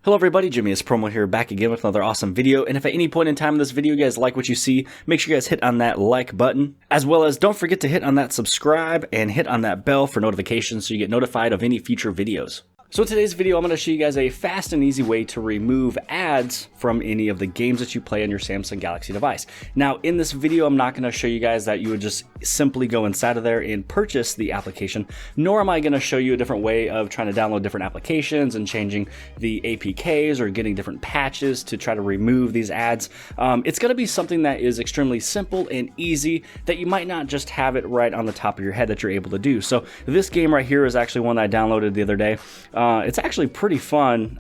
Hello everybody, jimmyispromo here, back again with another awesome video. And if at any point in time in this video you guys like what you see, make sure you guys hit on that like button, as well as don't forget to hit on that subscribe and hit on that bell for notifications so you get notified of any future videos. So in today's video, I'm going to show you guys a fast and easy way to remove ads from any of the games that you play on your Samsung Galaxy device. Now, in this video, I'm not going to show you guys that you would just simply go inside of there and purchase the application, nor am I going to show you a different way of trying to download different applications and changing the APKs or getting different patches to try to remove these ads. It's going to be something that is extremely simple and easy that you might not just have it right on the top of your head that you're able to do. So this game right here is actually one that I downloaded the other day. It's actually pretty fun,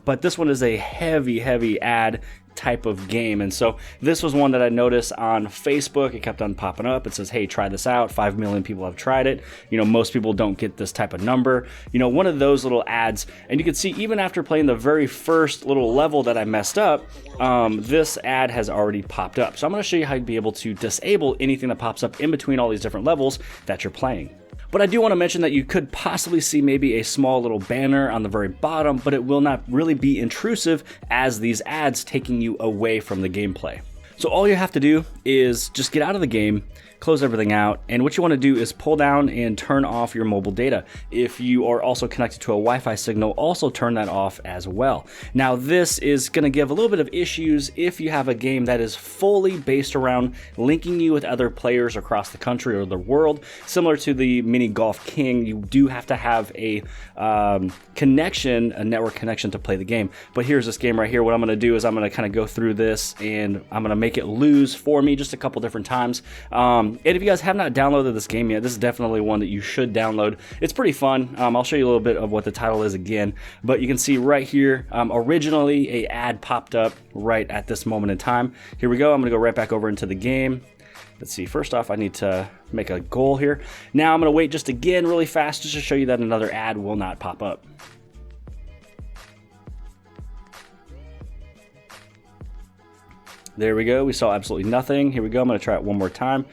but this one is a heavy ad type of game. And so this was one that I noticed on Facebook. It kept on popping up. It says, hey, try this out. 5 million people have tried it. You know, most people don't get this type of number. You know, one of those little ads. And you can see even after playing the very first little level that I messed up, this ad has already popped up. So I'm going to show you how you'd be able to disable anything that pops up in between all these different levels that you're playing. But I do want to mention that you could possibly see maybe a small little banner on the very bottom, but it will not really be intrusive as these ads taking you away from the gameplay. So all you have to do is just get out of the game, close everything out, and what you want to do is pull down and turn off your mobile data. If you are also connected to a Wi-Fi signal, also turn that off as well. Now this is going to give a little bit of issues if you have a game that is fully based around linking you with other players across the country or the world. Similar to the Mini Golf King, you do have to have a connection, a network connection to play the game. But here's this game right here. What I'm going to do is I'm going to kind of go through this and I'm going to make it lose for me just a couple different times. And if you guys have not downloaded this game yet, this is definitely one that you should download. It's pretty fun. I'll show you a little bit of what the title is again, but you can see right here, originally an ad popped up right at this moment in time. Here we go. I'm going to go right back over into the game. Let's see, first off, I need to make a goal here. Now I'm going to wait just again really fast just to show you that another ad will not pop up. There we go. We saw absolutely nothing. Here we go. I'm going to try it one more time.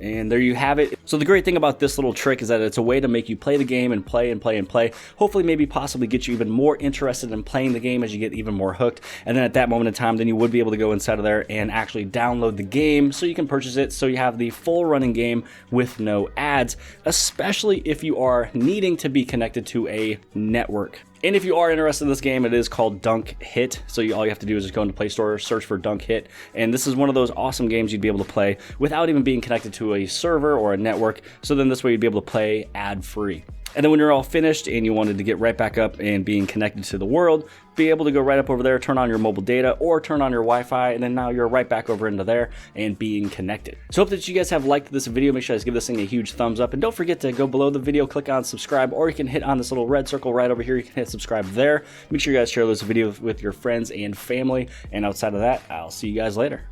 And there you have it. So the great thing about this little trick is that it's a way to make you play the game and play and play and play. Hopefully maybe possibly get you even more interested in playing the game as you get even more hooked. And then at that moment in time, then you would be able to go inside of there and actually download the game so you can purchase it. So you have the full running game with no ads, especially if you are needing to be connected to a network. And if you are interested in this game, it is called Dunk Hit. So all you have to do is just go into Play Store, search for Dunk Hit. And this is one of those awesome games you'd be able to play without even being connected to a server or a network. So then this way you'd be able to play ad-free. And then when you're all finished and you wanted to get right back up and being connected to the world, be able to go right up over there, turn on your mobile data or turn on your Wi-Fi, and then now you're right back over into there and being connected. So hope that you guys have liked this video. Make sure you guys give this thing a huge thumbs up, and don't forget to go below the video, click on subscribe, or you can hit on this little red circle right over here. You can hit subscribe there. Make sure you guys share this video with your friends and family, and outside of that, I'll see you guys later.